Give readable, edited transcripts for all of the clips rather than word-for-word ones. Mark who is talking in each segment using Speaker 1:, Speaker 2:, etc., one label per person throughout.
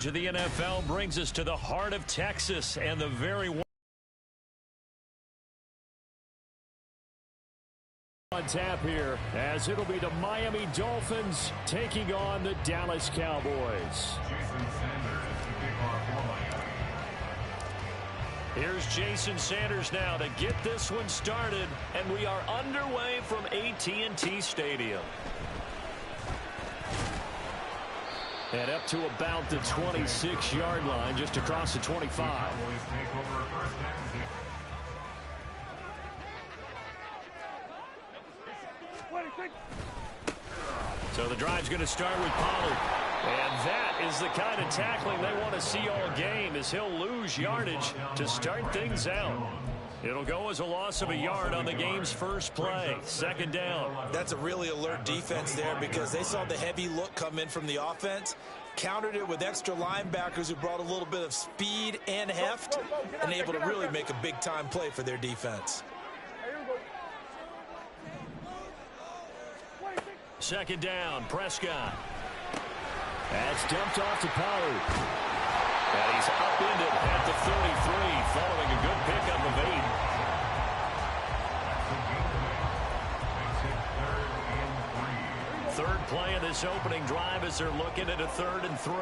Speaker 1: To the NFL brings us to the heart of Texas and the very on tap here as it'll be the Miami Dolphins taking on the Dallas Cowboys. Here's Jason Sanders now to get this one started, and we are underway from AT&T Stadium. And up to about the 26-yard line, just across the 25. So the drive's going to start with Pollard. And that is the kind of tackling they want to see all game, as he'll lose yardage to start things out. It'll go as a loss of a yard on the game's first play. Second down.
Speaker 2: That's a really alert defense there because they saw the heavy look come in from the offense, countered it with extra linebackers who brought a little bit of speed and heft, and able to really make a big-time play for their defense.
Speaker 1: Second down, Prescott. That's dumped off to Pollard. And he's upended at the 33 following a good pickup of 8. Third play of this opening drive as they're looking at a 3rd and 3.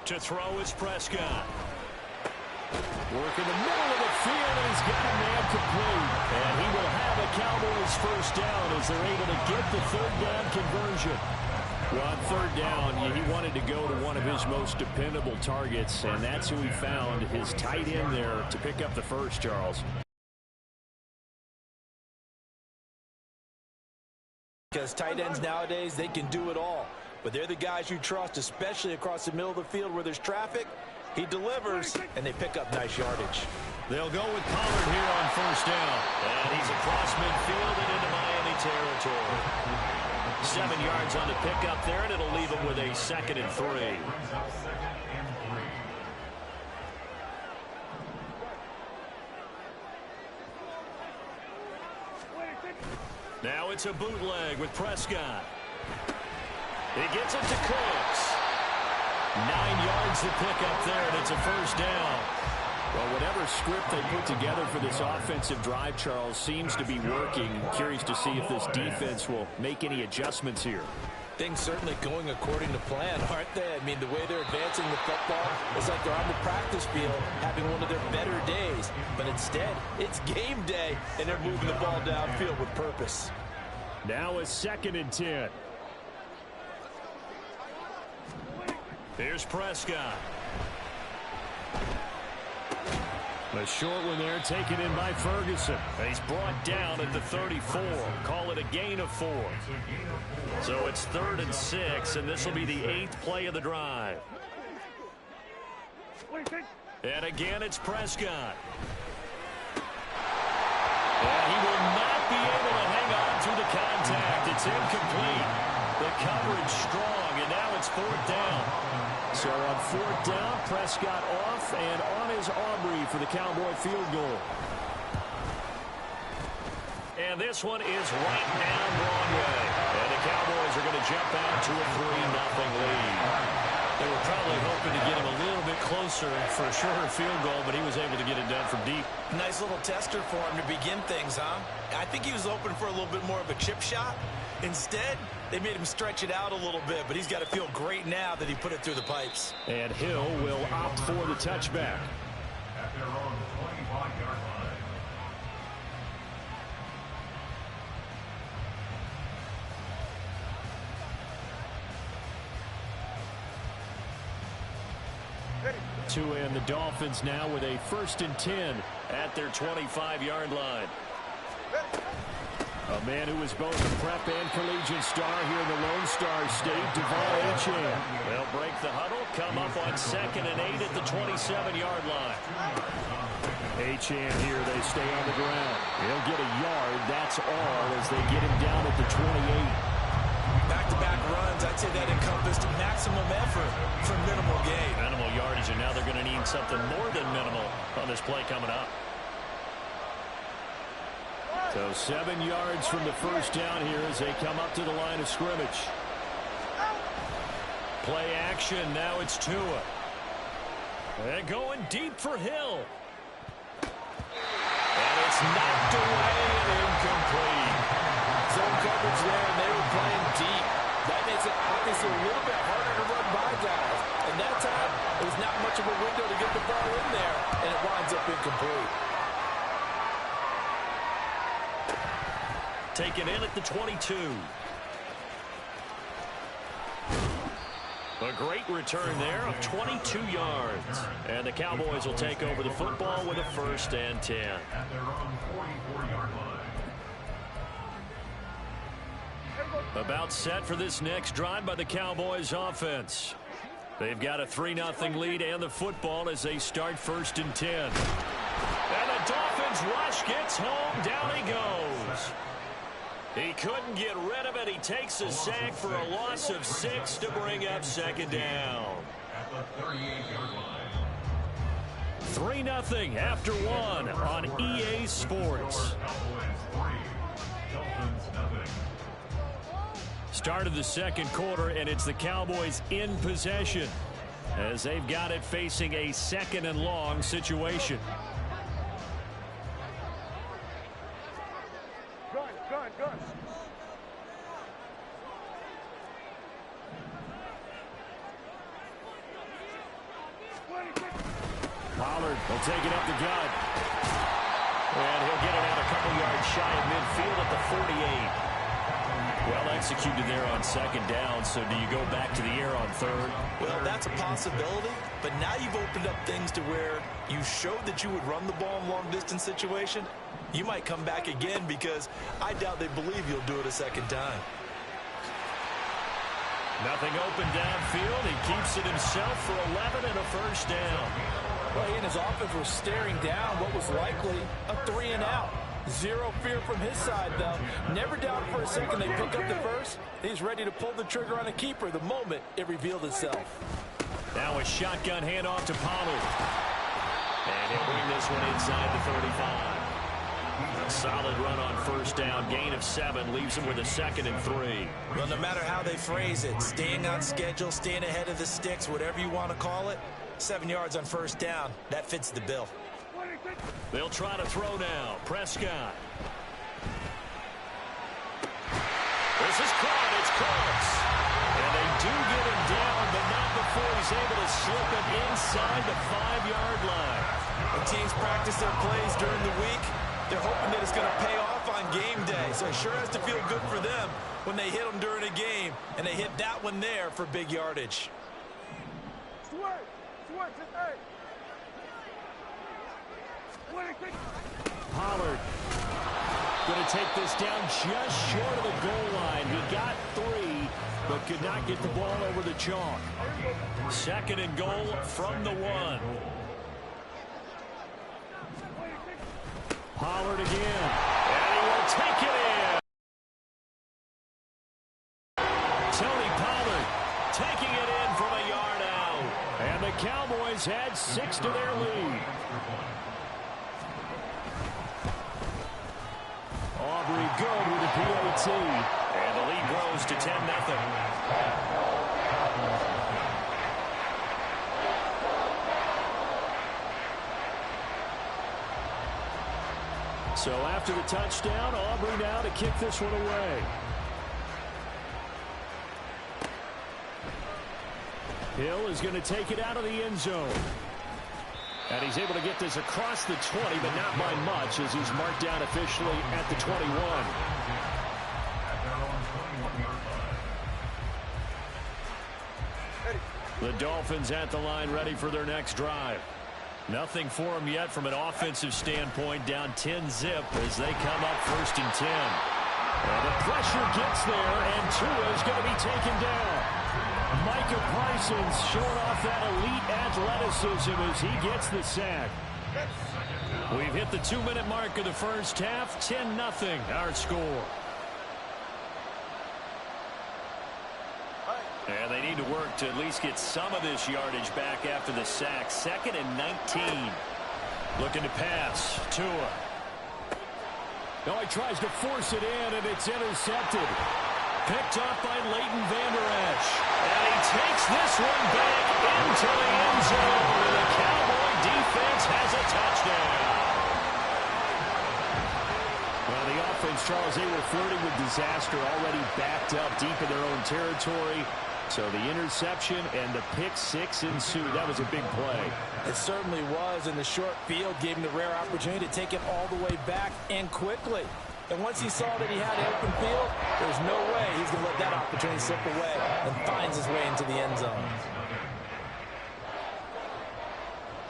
Speaker 1: To throw is Prescott. Work in the middle of the field, and he's got a man complete. And he will have a Cowboys first down as they're able to get the 3rd down conversion. Well, on 3rd down, he wanted to go to one of his most dependable targets, and that's who he found, his tight end there, to pick up the first, Charles.
Speaker 2: Because tight ends nowadays, they can do it all. But they're the guys you trust, especially across the middle of the field where there's traffic. He delivers, and they pick up nice yardage.
Speaker 1: They'll go with Pollard here on first down. And he's across midfield and into Miami territory. 7 yards on the pickup there, and it'll leave him with a 2nd and 3. Now it's a bootleg with Prescott. He gets it to Cooks. 9 yards to pick up there, and it's a first down. Well, whatever script they put together for this offensive drive, Charles, seems to be working. Curious to see if this defense will make any adjustments here.
Speaker 2: Things certainly going according to plan, aren't they? I mean, the way they're advancing the football, it's like they're on the practice field having one of their better days. But instead, it's game day, and they're moving the ball downfield with purpose.
Speaker 1: Now a 2nd and 10. Here's Prescott. A short one there, taken in by Ferguson. He's brought down at the 34. Call it a gain of 4. So it's 3rd and 6, and this will be the 8th play of the drive. And again, it's Prescott. And he will not be able to hang on through the contact. It's incomplete. The coverage strong, and now it's 4th down. So on 4th down, Prescott off, and on is Aubrey for the Cowboy field goal. And this one is right down Broadway. And the Cowboys are going to jump out to a 3-0 lead. They were probably hoping to get him a little bit closer for a shorter field goal, but he was able to get it done from deep.
Speaker 2: Nice little tester for him to begin things, huh? I think he was open for a little bit more of a chip shot. Instead, they made him stretch it out a little bit, but he's got to feel great now that he put it through the pipes.
Speaker 1: And Hill will opt for the touchback.
Speaker 3: At their own 25-yard line.
Speaker 1: And the Dolphins now with a 1st and 10 at their 25-yard line. A man who was both a prep and collegiate star here in the Lone Star State, De'Von Achane. They'll break the huddle, come up on 2nd and 8 at the 27-yard line. Achane here, they stay on the ground. He'll get a yard, that's all, as they get him down at the 28.
Speaker 2: Back-to-back runs, I'd say that encompassed maximum effort for minimal gain.
Speaker 1: Minimal yardage, and now they're going to need something more than minimal on this play coming up. So 7 yards from the first down here as they come up to the line of scrimmage. Play action. Now it's Tua. And going deep for Hill. And it's knocked away and incomplete.
Speaker 2: Zone coverage there, and they were playing deep. That makes it obviously a little bit harder to run by guys. And that time, it was not much of a window to get the ball in there, and it winds up incomplete.
Speaker 1: Taken in at the 22. A great return there of 22 yards. And the Cowboys will take over the football with a 1st and 10.
Speaker 3: At their own 44-yard line.
Speaker 1: About set for this next drive by the Cowboys offense. They've got a 3-0 lead and the football as they start 1st and 10. And the Dolphins rush gets home. Down he goes. He couldn't get rid of it. He takes a sack for a loss of 6 to bring up 2nd down.
Speaker 3: At the 38-yard line.
Speaker 1: 3-0 after 1 on EA Sports.
Speaker 3: Cowboys 3, Dolphins nothing.
Speaker 1: Start of the 2nd quarter, and it's the Cowboys in possession as they've got it facing a 2nd and long situation.
Speaker 4: Gun.
Speaker 1: Pollard will take it up the gut. And he'll get it out a couple yards shy of midfield at the 48. Well executed there on 2nd down, so do you go back to the air on 3rd?
Speaker 2: Well, that's a possibility, but now you've opened up things to where you showed that you would run the ball in long-distance situation. You might come back again because I doubt they believe you'll do it a 2nd time.
Speaker 1: Nothing open downfield. He keeps it himself for 11 and a 1st down.
Speaker 2: Well, he and his offense were staring down what was likely a 3-and-out. Zero fear from his side, though. Never doubted for a second they pick up the first. He's ready to pull the trigger on a keeper the moment it revealed itself.
Speaker 1: Now a shotgun handoff to Pollard. And he'll bring this one inside the 35. A solid run on 1st down. Gain of 7 leaves him with a 2nd and 3.
Speaker 2: Well, no matter how they phrase it, staying on schedule, staying ahead of the sticks, whatever you want to call it, 7 yards on 1st down, that fits the bill.
Speaker 1: They'll try to throw now. Prescott. This is caught. It's close. And they do get him down, but not before he's able to slip it inside the 5-yard line.
Speaker 2: When teams practice their plays during the week, they're hoping that it's going to pay off on game day. So it sure has to feel good for them when they hit them during a game, and they hit that one there for big yardage.
Speaker 1: Pollard going to take this down just short of the goal line. He got 3, but could not get the ball over the chalk. 2nd and goal from the 1. Pollard again. And he will take it in. Tony Pollard taking it in from a yard out. And the Cowboys add 6 to their lead. Aubrey good with the PAT. And the lead grows to 10-0. So after the touchdown, Aubrey now to kick this one away. Hill is going to take it out of the end zone. And he's able to get this across the 20, but not by much as he's marked down officially at the 21. The Dolphins at the line ready for their next drive. Nothing for them yet from an offensive standpoint, down 10-zip as they come up 1st and 10. And the pressure gets there, and Tua is going to be taken down. Micah Parsons showing off that elite athleticism as he gets the sack. We've hit the 2-minute mark of the 1st half. 10-0 our score. And they need to work to at least get some of this yardage back after the sack. 2nd and 19. Looking to pass. Tua. No, he tries to force it in, and it's intercepted. Picked off by Leighton Vander Esch. And he takes this one back into the end zone. And the Cowboy defense has a touchdown. Well, the offense, Charles, they were flirting with disaster, already backed up deep in their own territory. So the interception and the pick six ensued. That was a big play.
Speaker 2: It certainly was, and the short field gave him the rare opportunity to take it all the way back and quickly. And once he saw that he had an open field, there's no way he's going to let that opportunity slip away, and finds his way into the end zone.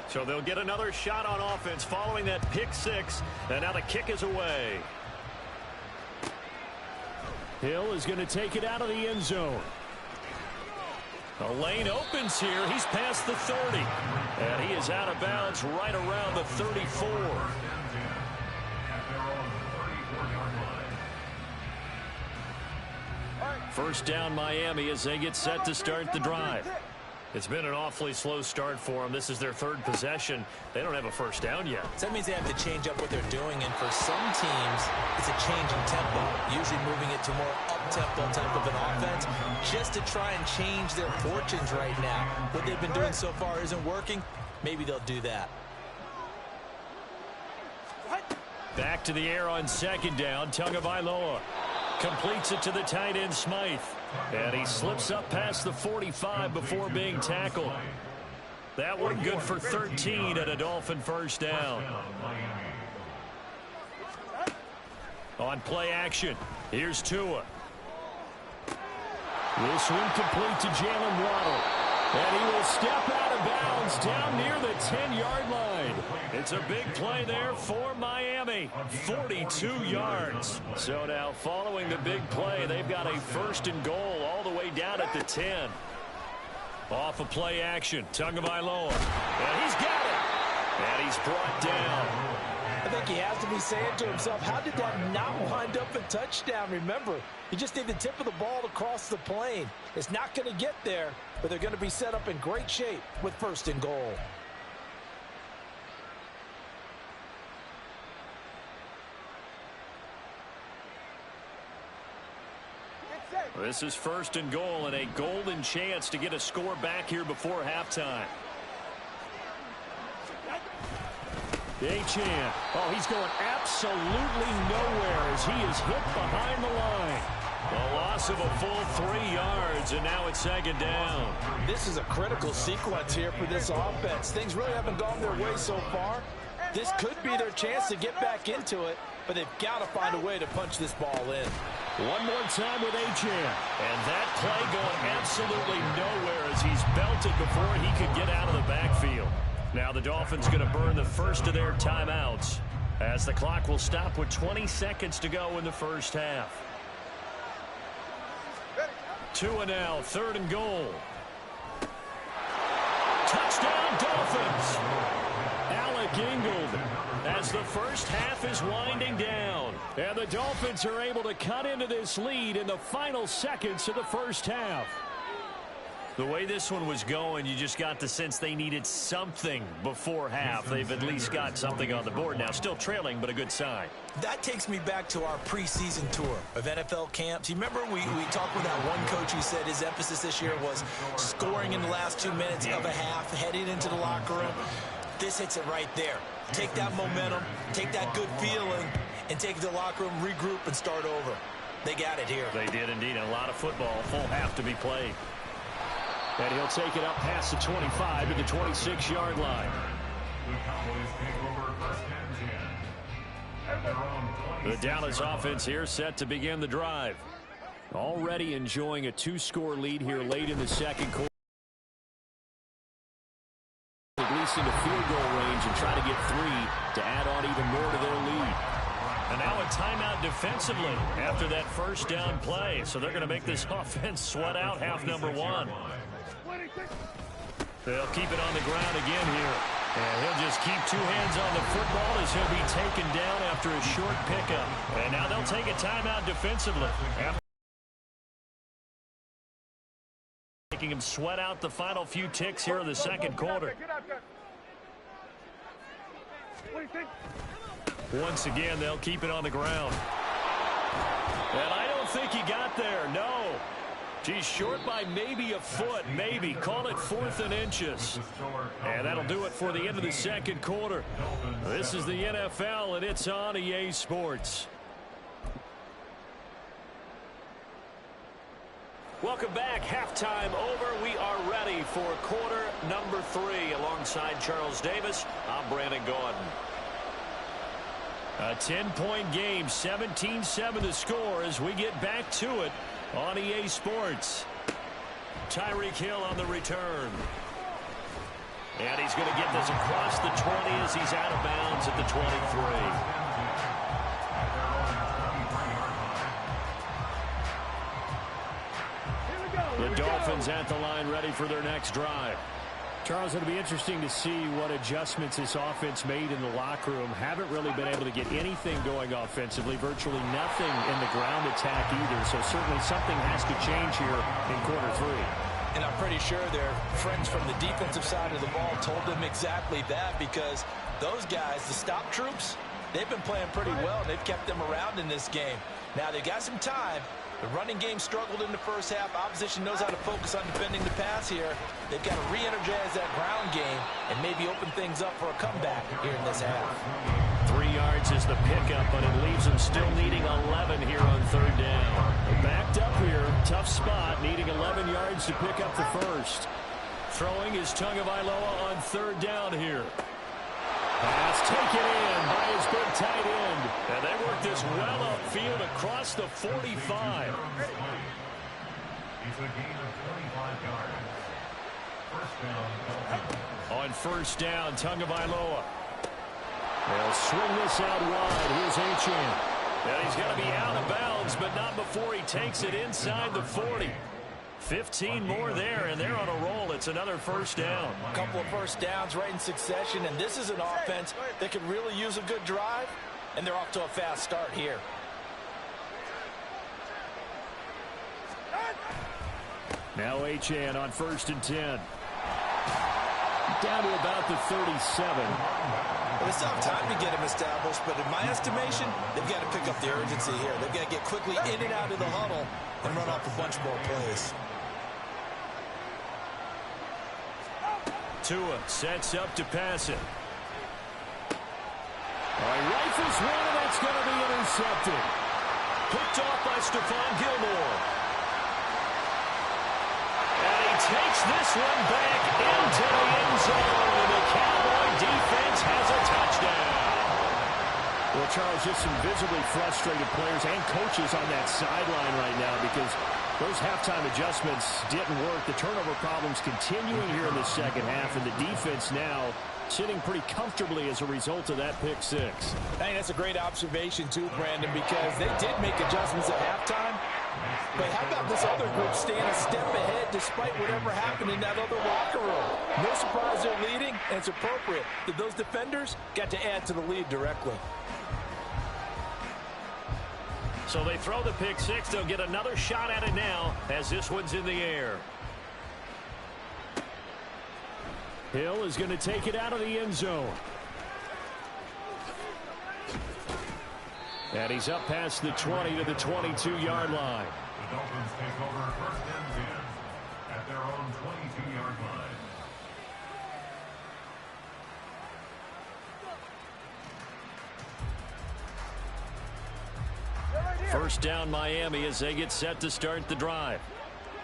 Speaker 1: So they'll get another shot on offense following that pick six, and now the kick is away. Hill is going to take it out of the end zone. The lane opens here. He's past the 30. And he is out of bounds right around the 34. First down Miami as they get set to start the drive. It's been an awfully slow start for them. This is their third possession. They don't have a first down yet.
Speaker 2: So that means they have to change up what they're doing, and for some teams, it's a change in tempo, usually moving it to more up-tempo type of an offense, just to try and change their fortunes right now. What they've been doing so far isn't working. Maybe they'll do that.
Speaker 1: Back to the air on second down. Tagovailoa completes it to the tight end Smythe. And he slips up past the 45 before being tackled. That one good for 13 and a Dolphin first down. On play action, here's Tua. This one complete to Jalen Waddle. And he will step out of bounds down near the 10-yard line. It's a big play there for Miami. 42 yards. So now following the big play, they've got a first and goal all the way down at the 10. Off of play action, Tagovailoa. And he's got it. And he's brought down.
Speaker 2: I think he has to be saying to himself, how did that not wind up a touchdown? Remember, you just need the tip of the ball to cross the plane. It's not going to get there, but they're going to be set up in great shape with first and goal.
Speaker 1: This is first and goal and a golden chance to get a score back here before halftime. Achane. Oh, he's going absolutely nowhere as he is hit behind the line. A loss of a full 3 yards, and now it's second down.
Speaker 2: This is a critical sequence here for this offense. Things really haven't gone their way so far. This could be their chance to get back into it, but they've got to find a way to punch this ball in.
Speaker 1: One more time with Achane. And that play going absolutely nowhere as he's belted before he could get out of the backfield. Now the Dolphins going to burn the first of their timeouts as the clock will stop with 20 seconds to go in the first half. Tua now, third and goal. Touchdown Dolphins. Alec Ingold as the first half is winding down. And the Dolphins are able to cut into this lead in the final seconds of the first half. The way this one was going, you just got the sense they needed something before half. They've at least got something on the board now. Still trailing, but a good sign.
Speaker 2: That takes me back to our preseason tour of NFL camps. You remember we talked with that one coach who said his emphasis this year was scoring in the last 2 minutes of a half, heading into the locker room. This hits it right there. Take that momentum, take that good feeling, and take it to the locker room, regroup, and start over. They got it here.
Speaker 1: They did indeed. A lot of football, full half to be played. And he'll take it up past the 25 to the 26-yard line.
Speaker 3: The Cowboys take over first and 10. At their own 20.
Speaker 1: The Dallas offense here set to begin the drive. Already enjoying a 2-score lead here late in the second quarter. At least into field goal range and try to get 3 to add on even more to their lead. And now a timeout defensively after that first down play. So they're going to make this offense sweat out half number 1. They'll keep it on the ground again here. And he'll just keep 2 hands on the football as he'll be taken down after a short pickup. And now they'll take a timeout defensively. Making him sweat out the final few ticks here in the second quarter. Once again, they'll keep it on the ground. And I don't think he got there, no. He's short by maybe a foot, maybe. Call it 4th and inches. And that'll do it for the end of the second quarter. This is the NFL, and it's on EA Sports. Welcome back. Halftime over. We are ready for quarter number 3. Alongside Charles Davis, I'm Brandon Gaudin. A 10-point game, 17-7 the score as we get back to it on EA Sports. Tyreek Hill on the return. And he's going to get this across the 20 as he's out of bounds at the 23. The Dolphins at the line ready for their next drive. Charles, it'll be interesting to see what adjustments this offense made in the locker room. Haven't really been able to get anything going offensively, virtually nothing in the ground attack either. So certainly something has to change here in quarter 3.
Speaker 2: And I'm pretty sure their friends from the defensive side of the ball told them exactly that, because those guys, the stop troops, they've been playing pretty well. They've kept them around in this game. Now they got some time. The running game struggled in the first half. Opposition knows how to focus on defending the pass here. They've got to re-energize that ground game and maybe open things up for a comeback here in this half.
Speaker 1: 3 yards is the pickup, but it leaves them still needing 11 here on 3rd down. They're backed up here. Tough spot, needing 11 yards to pick up the first. Throwing is Tagovailoa on 3rd down here. Pass taken in by his big tight end. And they work this well upfield across the 45.
Speaker 3: It's a gain of 25 yards. First down, Dolphins.
Speaker 1: On 1st down, Tagovailoa. They'll swing this out wide. Here's Achane. And he's going to be out of bounds, but not before he takes it inside the 40. 15 more there, and they're on a roll. It's another 1st down.
Speaker 2: A couple of 1st downs right in succession, and this is an offense that could really use a good drive, and they're off to a fast start here.
Speaker 1: Now Achane on 1st and 10. Down to about the 37.
Speaker 2: Well, it's not time to get him established, but in my estimation, they've got to pick up the urgency here. They've got to get quickly in and out of the huddle and run off a bunch more plays.
Speaker 1: Tua sets up to pass it. All right, rifles one, and that's going to be intercepted. Picked off by Stephon Gilmore. And he takes this one back into the end zone, and the Cowboy defense has a touchdown. Well, Charles, just some visibly frustrated players and coaches on that sideline right now because those halftime adjustments didn't work. The turnover problems continuing here in the second half, and the defense now sitting pretty comfortably as a result of that pick 6.
Speaker 2: I think that's a great observation too, Brandon, because they did make adjustments at halftime. But how about this other group staying a step ahead despite whatever happened in that other locker room? No surprise they're leading, and it's appropriate that those defenders got to add to the lead directly.
Speaker 1: So they throw the pick 6. They'll get another shot at it now as this one's in the air. Hill is going to take it out of the end zone. And he's up past the 20 to the 22-yard line.
Speaker 3: The Dolphins take over 1st and 10 at their own 22-yard line.
Speaker 1: First down Miami as they get set to start the drive.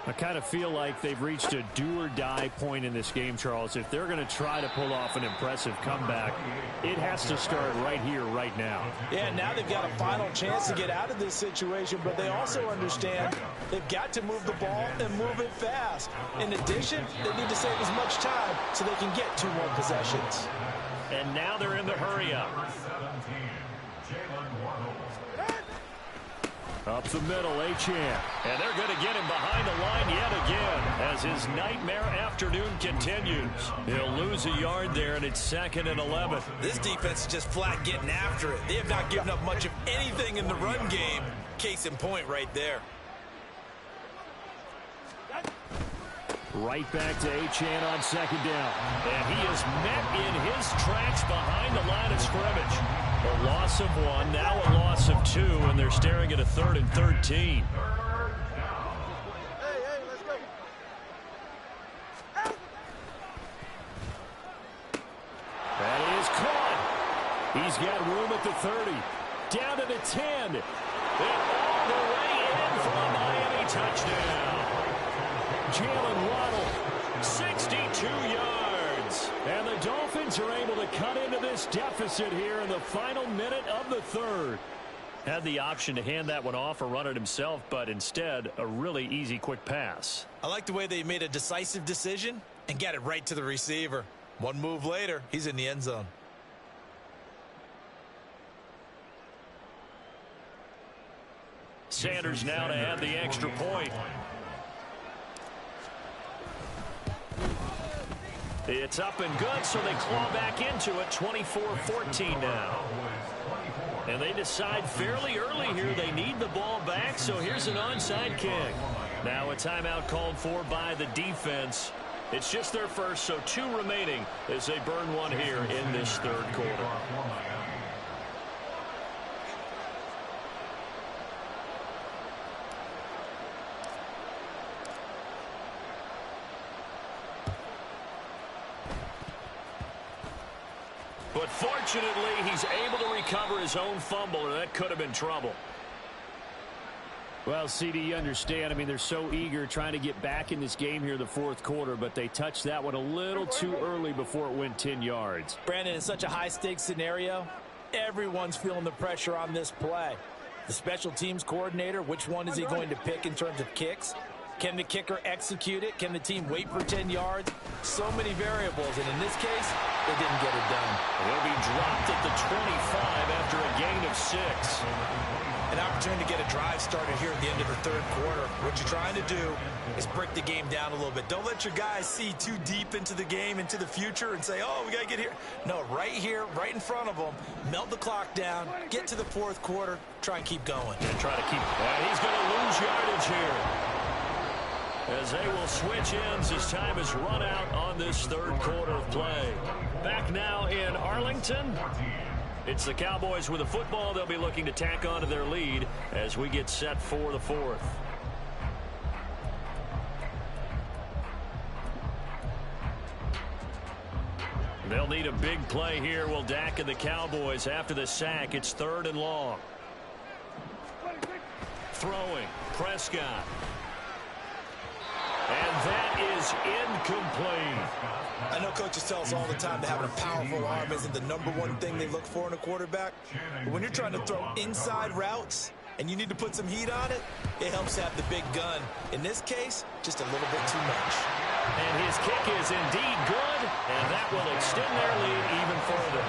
Speaker 1: I kind of feel like they've reached a do-or-die point in this game, Charles. If they're going to try to pull off an impressive comeback, it has to start right here, right now.
Speaker 2: Yeah, now they've got a final chance to get out of this situation, but they also understand they've got to move the ball and move it fast. In addition, they need to save as much time so they can get 2 more possessions.
Speaker 1: And now they're in the hurry-up.
Speaker 3: Number 17, Jalen Waddle.
Speaker 1: Up the middle, Achane. And they're going to get him behind the line yet again as his nightmare afternoon continues. He'll lose a yard there, and it's 2nd and 11.
Speaker 2: This defense is just flat getting after it. They have not given up much of anything in the run game. Case in point right there.
Speaker 1: Right back to Achane on 2nd down. And he is met in his tracks behind the line of scrimmage. A loss of 1, now a loss of 2, and they're staring at a 3rd and 13. That is caught. He's got room at the 30. Down to the 10. And all the way in for a Miami touchdown. Jalen Waddle, 62 yards. And the Dolphins are able to cut into this deficit here in the final minute of the 3rd. Had the option to hand that one off or run it himself, but instead, a really easy, quick pass.
Speaker 2: I like the way they made a decisive decision and got it right to the receiver. One move later, he's in the end zone.
Speaker 1: Sanders now to add the extra point. It's up and good, so they claw back into it, 24-14 now. And they decide fairly early here they need the ball back, so here's an onside kick. Now a timeout called for by the defense. It's just their first, so 2 remaining as they burn one here in this 3rd quarter. But fortunately, he's able to recover his own fumble, and that could have been trouble.
Speaker 4: Well, CD, you understand. I mean, they're so eager trying to get back in this game here in the 4th quarter, but they touched that one a little too early before it went 10 yards.
Speaker 2: Brandon, in such a high-stakes scenario, everyone's feeling the pressure on this play. The special teams coordinator, which one is he going to pick in terms of kicks? Can the kicker execute it? Can the team wait for 10 yards? So many variables, and in this case, they didn't get it done.
Speaker 1: He'll be dropped at the 25 after a gain of 6.
Speaker 2: An opportunity to get a drive started here at the end of the 3rd quarter. What you're trying to do is break the game down a little bit. Don't let your guys see too deep into the game, into the future, and say, oh, we got to get here. No, right here, right in front of them, melt the clock down, get to the 4th quarter, try and keep going.
Speaker 1: And try to keep, and he's going to lose yardage here. As they will switch ends as time is run out on this 3rd quarter of play. Back now in Arlington. It's the Cowboys with the football. They'll be looking to tack on to their lead as we get set for the 4th. They'll need a big play here. Will Dak and the Cowboys after the sack. It's 3rd and long. Throwing. Prescott. And that is incomplete.
Speaker 2: I know coaches tell us all the time that having a powerful arm isn't the #1 thing they look for in a quarterback. But when you're trying to throw inside routes and you need to put some heat on it, it helps to have the big gun. In this case, just a little bit too much.
Speaker 1: And his kick is indeed good, and that will extend their lead even further.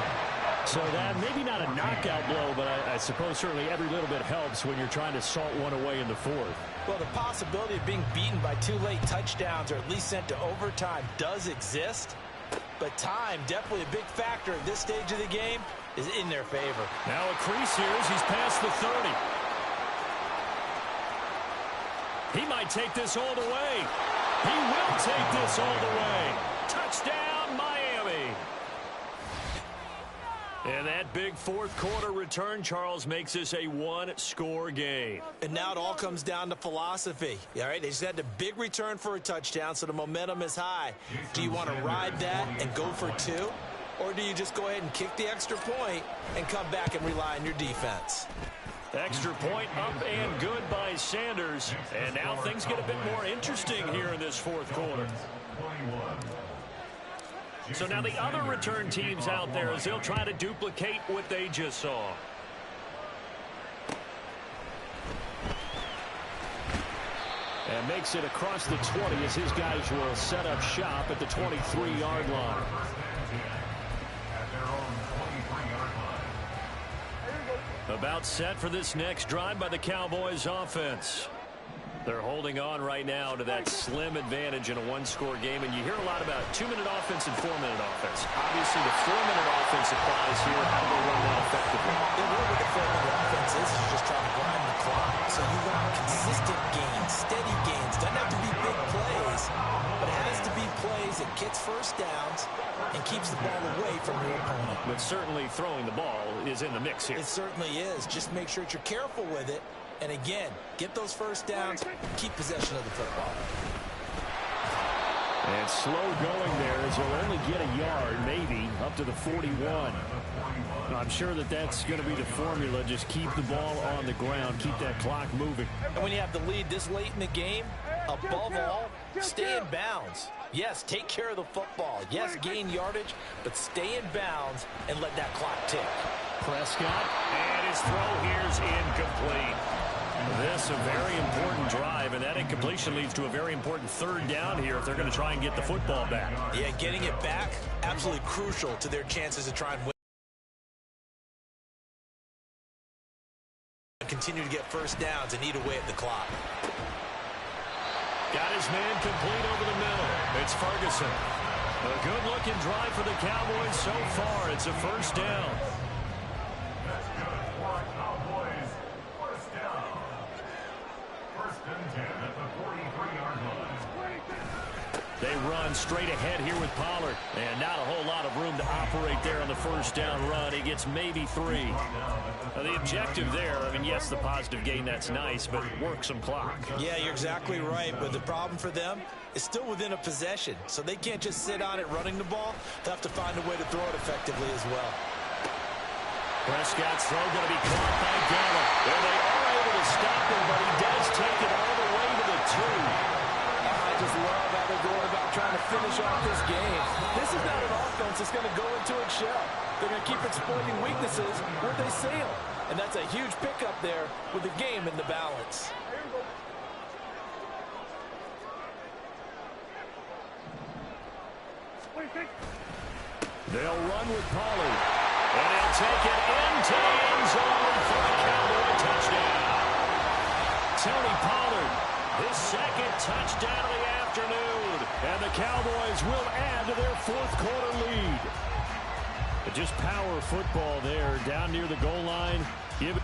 Speaker 4: So that maybe not a knockout blow, but I suppose certainly every little bit helps when you're trying to salt one away in the 4th.
Speaker 2: Well, the possibility of being beaten by 2 late touchdowns or at least sent to overtime does exist. But time, definitely a big factor at this stage of the game, is in their favor.
Speaker 1: Now a crease here as he's past the 30. He might take this all the way. He will take this all the way. Touchdown, Miami. And that big 4th quarter return, Charles, makes this a 1-score game.
Speaker 2: And now it all comes down to philosophy. All right, they just had a big return for a touchdown, so the momentum is high. Do you want to ride that and go for 2? Or do you just go ahead and kick the extra point and come back and rely on your defense?
Speaker 1: Extra point up and good by Sanders. And now things get a bit more interesting here in this 4th quarter. So now the other return teams out there as they'll try to duplicate what they just saw.
Speaker 4: And makes it across the 20 as his guys will set up shop at the 23-yard line.
Speaker 1: About set for this next drive by the Cowboys offense. They're holding on right now to that slim advantage in a 1-score game, and you hear a lot about 2-minute offense and 4-minute offense. Obviously, the 4-minute offense applies here. How do they run that effectively?
Speaker 2: The rule with the 4-minute offense is just trying to grind the clock. So you want consistent gains, steady gains. Doesn't have to be big plays, but it has to be plays that gets first downs and keeps the ball away from your opponent.
Speaker 4: But certainly throwing the ball is in the mix here.
Speaker 2: It certainly is. Just make sure that you're careful with it. And again, get those first downs, keep possession of the football.
Speaker 4: And slow going there as he'll only get a yard, maybe, up to the 41. I'm sure that that's going to be the formula. Just keep the ball on the ground, keep that clock moving.
Speaker 2: And when you have the lead this late in the game, above all, stay in bounds. Yes, take care of the football. Yes, gain yardage, but stay in bounds and let that clock tick.
Speaker 4: Prescott, and his throw here's incomplete. This a very important drive, and that incompletion leads to a very important third down here if they're going to try and get the football back.
Speaker 2: Yeah, getting it back, absolutely crucial to their chances to try and win. Continue to get first downs and eat away at the clock.
Speaker 4: Got his man complete over the middle. It's Ferguson. A good-looking drive for the Cowboys so far. It's a first down.
Speaker 3: That's good for Cowboys. First down. First and 10 at the 43-yard line.
Speaker 4: They run straight ahead here with Pollard. And not a whole lot of room to operate there on the first down run. He gets maybe 3. The objective there, I mean, yes, the positive gain, that's nice, but work some clock.
Speaker 2: Yeah, you're exactly right. But the problem for them is still within a possession. So they can't just sit on it running the ball. They'll have to find a way to throw it effectively as well.
Speaker 4: Prescott's throw going to be caught by Gallup. Well, they are able to stop him, but he does take it all the way to the 2.
Speaker 2: I just love how they're going about trying to finish off this game. This is not an offense that's going to go into its shell. They're going to keep exploiting weaknesses where they see them. And that's a huge pickup there with the game in the balance.
Speaker 4: They'll run with Pollard. And he'll take it into the end zone for a Cowboy touchdown. Tony Pollard, his second touchdown of the afternoon. And the Cowboys will add to their fourth quarter lead. But just power football there down near the goal line. Give it